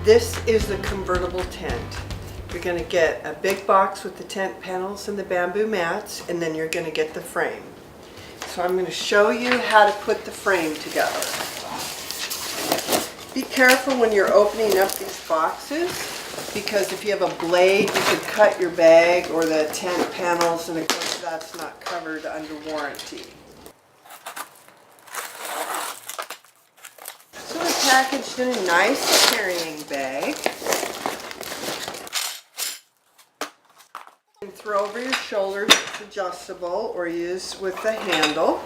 This is the convertible tent. You're going to get a big box with the tent panels and the bamboo mats, and then you're going to get the frame. So I'm going to show you how to put the frame together. Be careful when you're opening up these boxes, because if you have a blade, you could cut your bag or the tent panels, and of course that's not covered under warranty. So they're packaged in a nice carrying bag. You can throw over your shoulders, it's adjustable, or use with the handle.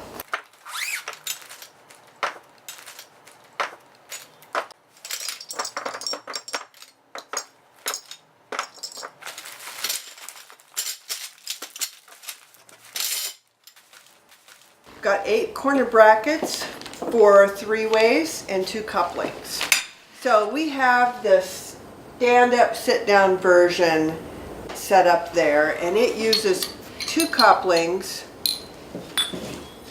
Got 8 corner brackets for 3 ways and 2 couplings. So we have this stand-up, sit-down version set up there, and it uses 2 couplings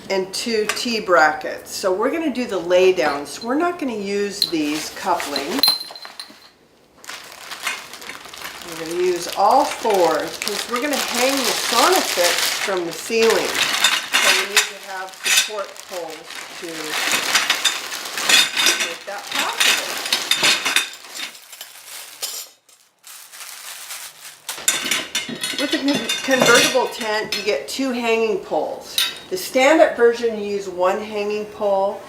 and 2 T-brackets. So we're going to do the lay-downs. We're not going to use these couplings. We're going to use all 4 because we're going to hang the sauna fix from the ceiling. So we need to have support poles to make that possible. With the convertible tent, you get 2 hanging poles. The stand-up version, you use 1 hanging pole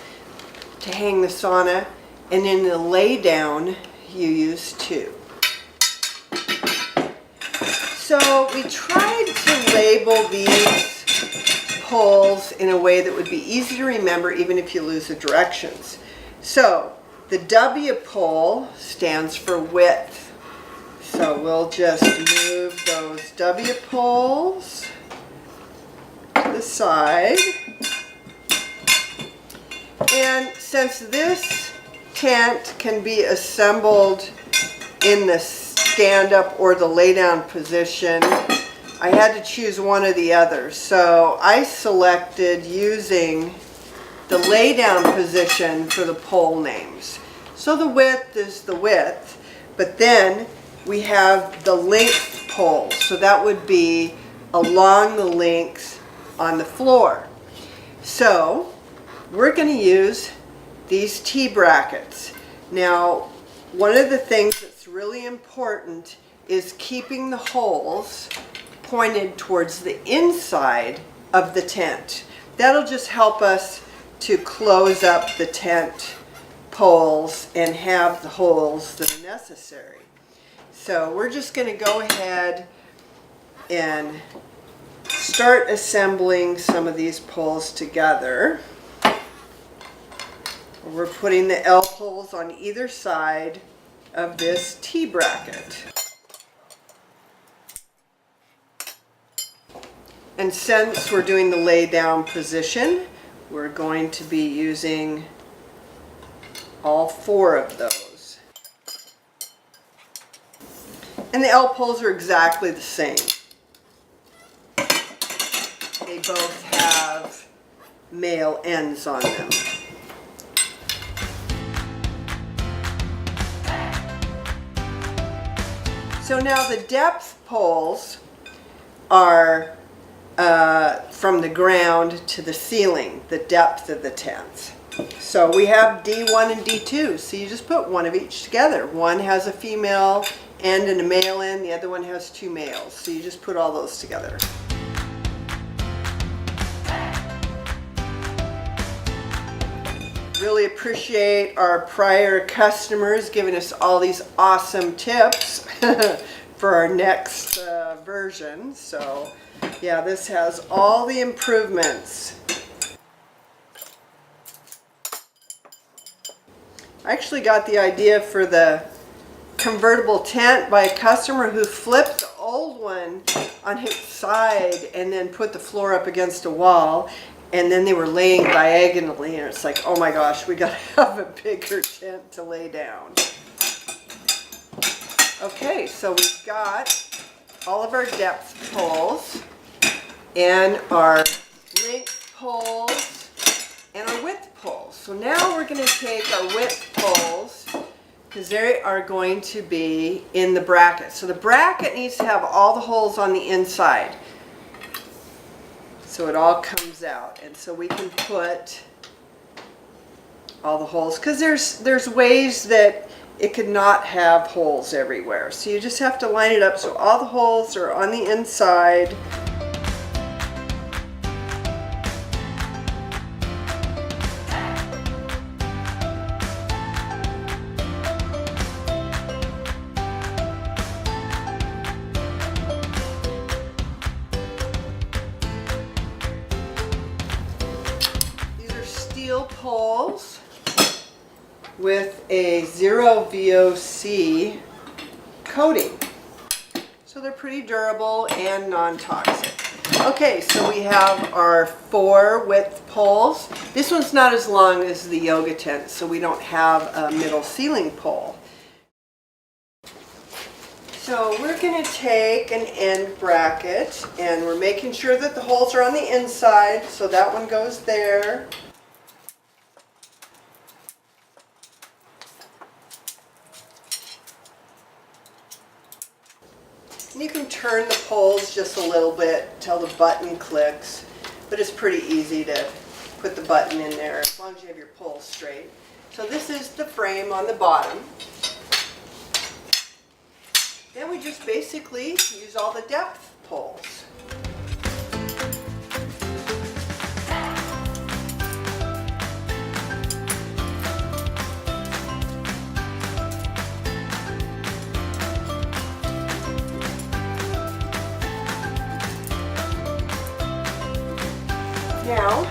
to hang the sauna, and in the lay-down, you use 2. So we tried to label these poles in a way that would be easy to remember even if you lose the directions. So the W pole stands for width. So we'll just move those W poles to the side. And since this tent can be assembled in the stand-up or the lay-down position, I had to choose one or the other. So I selected using the lay-down position for the pole names. So the width is the width, but then we have the length pole. So that would be along the length on the floor. So we're going to use these T-brackets. Now, one of the things that's really important is keeping the holes pointed towards the inside of the tent. That'll just help us to close up the tent poles and have the holes that are necessary. So we're just going to go ahead and start assembling some of these poles together. We're putting the L poles on either side of this T-bracket. And since we're doing the lay down position, we're going to be using all 4 of those. And the L poles are exactly the same. They both have male ends on them. So now the depth poles are from the ground to the ceiling, the depth of the tent. So we have D1 and D2, so you just put 1 of each together. One has a female end and a male end, the other one has 2 males, so you just put all those together. Really appreciate our prior customers giving us all these awesome tips for our next version. So yeah, this has all the improvements. I actually got the idea for the convertible tent by a customer who flipped the old one on its side and then put the floor up against a wall, and then they were laying diagonally, and it's like, oh my gosh, we gotta have a bigger tent to lay down. Okay, so we've got all of our depth poles and our length poles and our width poles. So now we're going to take our width poles because they are going to be in the bracket. So the bracket needs to have all the holes on the inside, so it all comes out. And so we can put all the holes, because there's ways that it could not have holes everywhere. So you just have to line it up so all the holes are on the inside. Steel poles with a 0 VOC coating. So they're pretty durable and non-toxic. Okay, so we have our 4 width poles. This one's not as long as the yoga tent, so we don't have a middle ceiling pole. So we're going to take an end bracket, and we're making sure that the holes are on the inside, so that one goes there. And you can turn the poles just a little bit till the button clicks, but it's pretty easy to put the button in there as long as you have your poles straight. So this is the frame on the bottom. Then we just basically use all the depth poles. Now,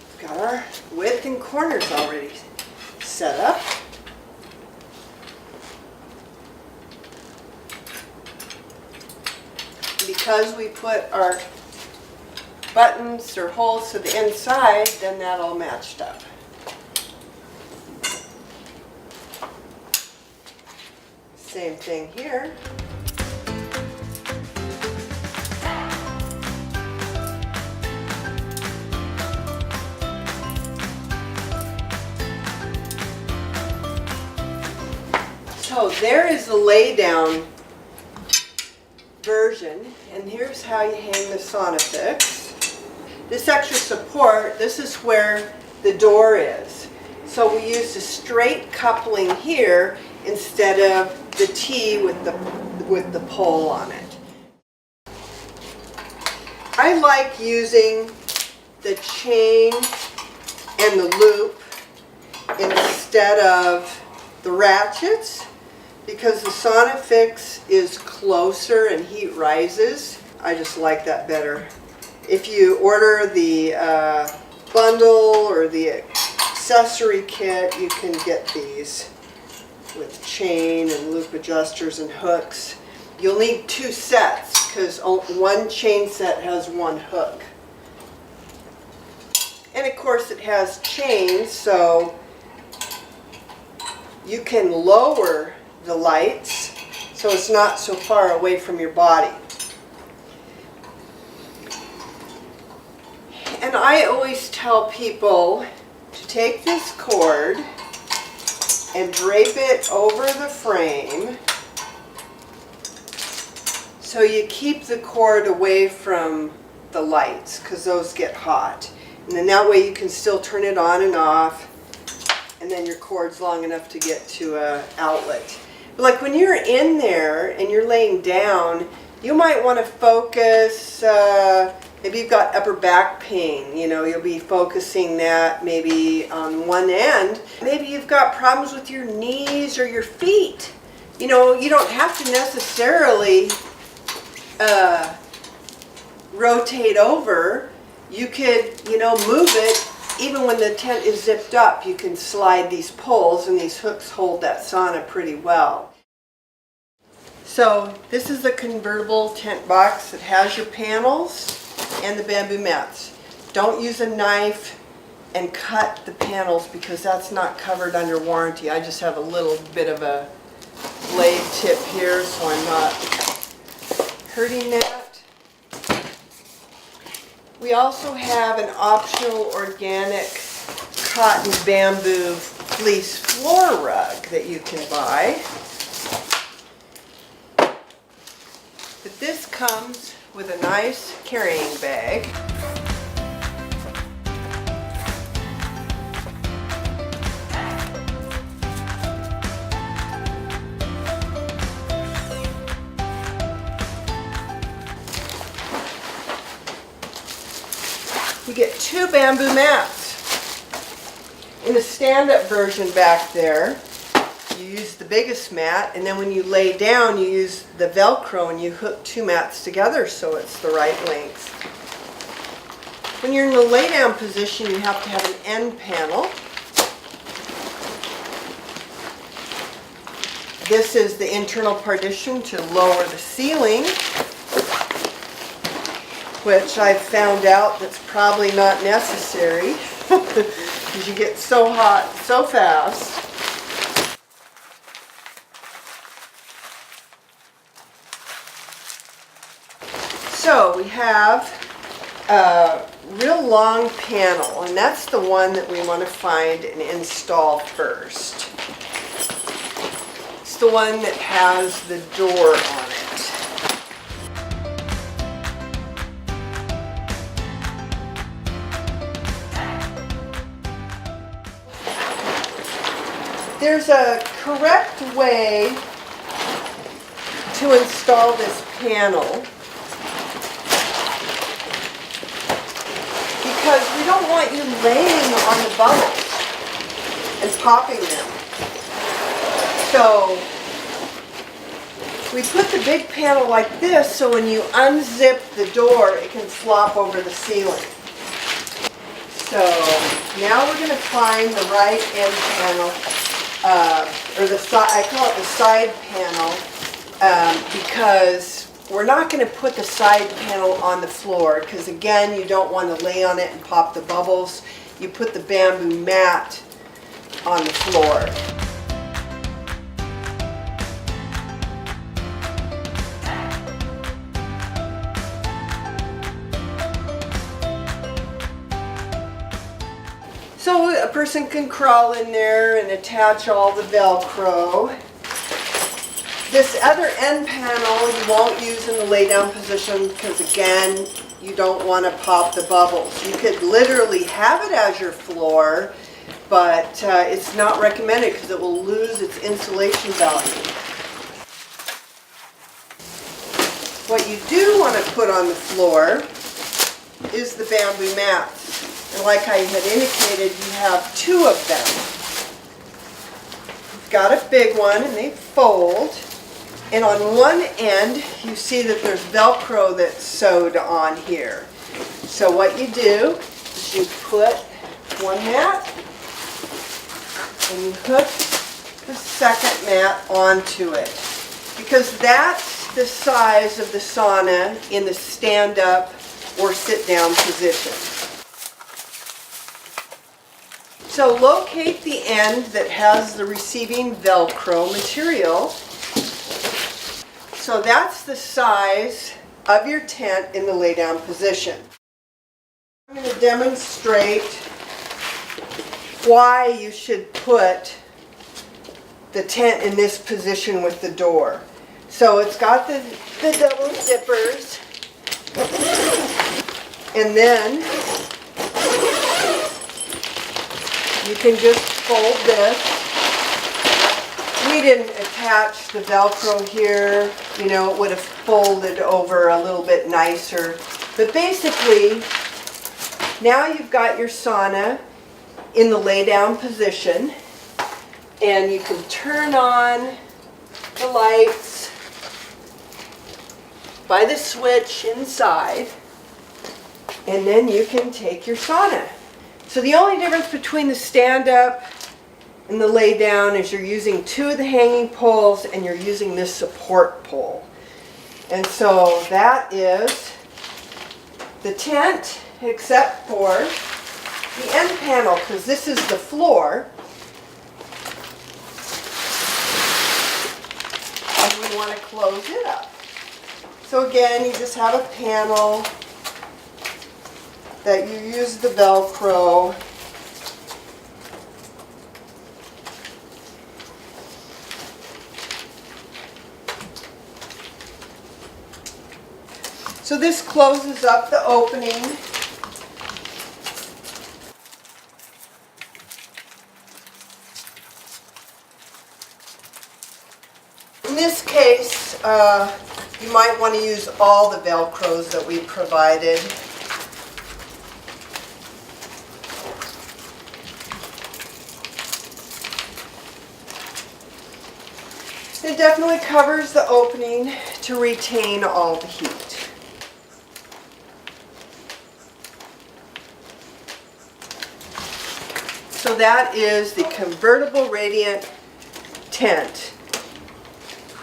we've got our width and corners already set up. Because we put our buttons or holes to the inside, then that all matched up. Same thing here. So there is the lay down version, and here's how you hang the Saunafix. This extra support, this is where the door is. So we used a straight coupling here instead of the T with the pole on it. I like using the chain and the loop instead of the ratchets, because the Saunafix is closer and heat rises. I just like that better. If you order the bundle or the accessory kit, you can get these with chain and loop adjusters and hooks. You'll need 2 sets because one chain set has 1 hook. And of course it has chains, so you can lower the lights so it's not so far away from your body. And I always tell people to take this cord and drape it over the frame so you keep the cord away from the lights, because those get hot. And then that way you can still turn it on and off, and then your cord's long enough to get to an outlet. But like when you're in there and you're laying down, you might want to focus, maybe you've got upper back pain, you know, you'll be focusing that maybe on one end. Maybe you've got problems with your knees or your feet. You know, you don't have to necessarily rotate over. You could, you know, move it. Even when the tent is zipped up, you can slide these poles, and these hooks hold that sauna pretty well. So this is the convertible tent box. It has your panels and the bamboo mats. Don't use a knife and cut the panels because that's not covered under warranty. I just have a little bit of a blade tip here, so I'm not hurting that. We also have an optional organic cotton bamboo fleece floor rug that you can buy. But this comes with a nice carrying bag. You get 2 bamboo mats. In the stand-up version back there, you use the biggest mat, and then when you lay down, you use the velcro and you hook 2 mats together so it's the right length. When you're in the lay-down position, you have to have an end panel. This is the internal partition to lower the ceiling, which I've found out that's probably not necessary because you get so hot so fast. So we have a real long panel, and that's the one that we want to find and install first. It's the one that has the door on it. There's a correct way to install this panel because we don't want you laying on the bubbles and popping them. So we put the big panel like this so when you unzip the door it can flop over the ceiling. So now we're going to find the right end panel. Or the side, I call it the side panel because we're not going to put the side panel on the floor because again you don't want to lay on it and pop the bubbles. You put the bamboo mat on the floor. So a person can crawl in there and attach all the velcro. This other end panel you won't use in the lay down position because again you don't want to pop the bubbles. You could literally have it as your floor, but it's not recommended because it will lose its insulation value. What you do want to put on the floor is the bamboo mats. And like I had indicated, you have 2 of them. You've got a big one and they fold. And on one end, you see that there's Velcro that's sewed on here. So what you do is you put one mat and you hook the second mat onto it. Because that's the size of the sauna in the stand-up or sit-down position. So locate the end that has the receiving Velcro material. So that's the size of your tent in the lay down position. I'm going to demonstrate why you should put the tent in this position with the door. So it's got the double zippers, and then you can just fold this. We didn't attach the Velcro here, you know, it would have folded over a little bit nicer. But basically, now you've got your sauna in the lay down position, and you can turn on the lights by the switch inside, and then you can take your sauna. So the only difference between the stand-up and the lay-down is you're using 2 of the hanging poles and you're using this support pole. And so that is the tent, except for the end panel, because this is the floor. And we want to close it up. So again, you just have a panel that you use the Velcro So this closes up the opening. In this case, you might want to use all the velcros that we provided. It definitely covers the opening to retain all the heat. So that is the convertible radiant tent.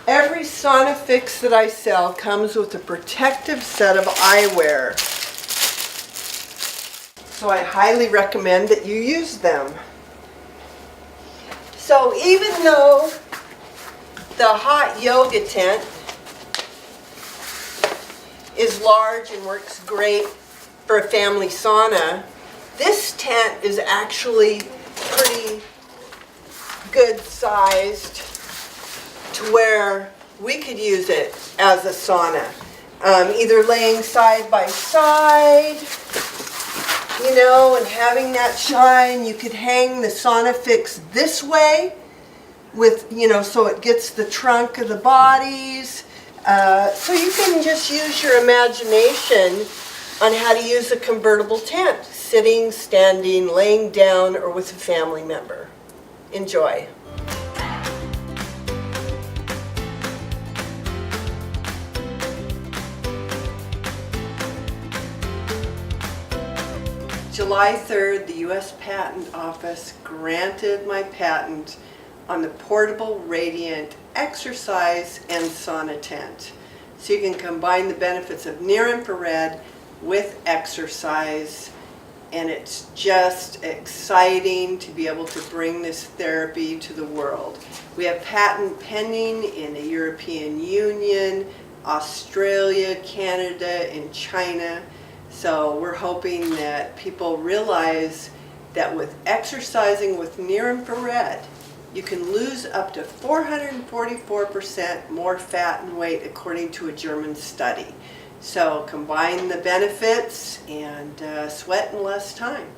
Every sauna fix that I sell comes with a protective set of eyewear. So I highly recommend that you use them. So even though the hot yoga tent is large and works great for a family sauna, this tent is actually pretty good sized to where we could use it as a sauna. Either laying side by side, you know, and having that shine. You could hang the sauna fix this way with, you know, so it gets the trunk of the bodies. So you can just use your imagination on how to use a convertible tent, sitting, standing, laying down, or with a family member. Enjoy. July 3rd, the U.S. Patent Office granted my patent on the portable radiant exercise and sauna tent. So you can combine the benefits of near-infrared with exercise, and it's just exciting to be able to bring this therapy to the world. We have patent pending in the European Union, Australia, Canada, and China. So we're hoping that people realize that with exercising with near-infrared, you can lose up to 444% more fat and weight according to a German study. So combine the benefits and sweat in less time.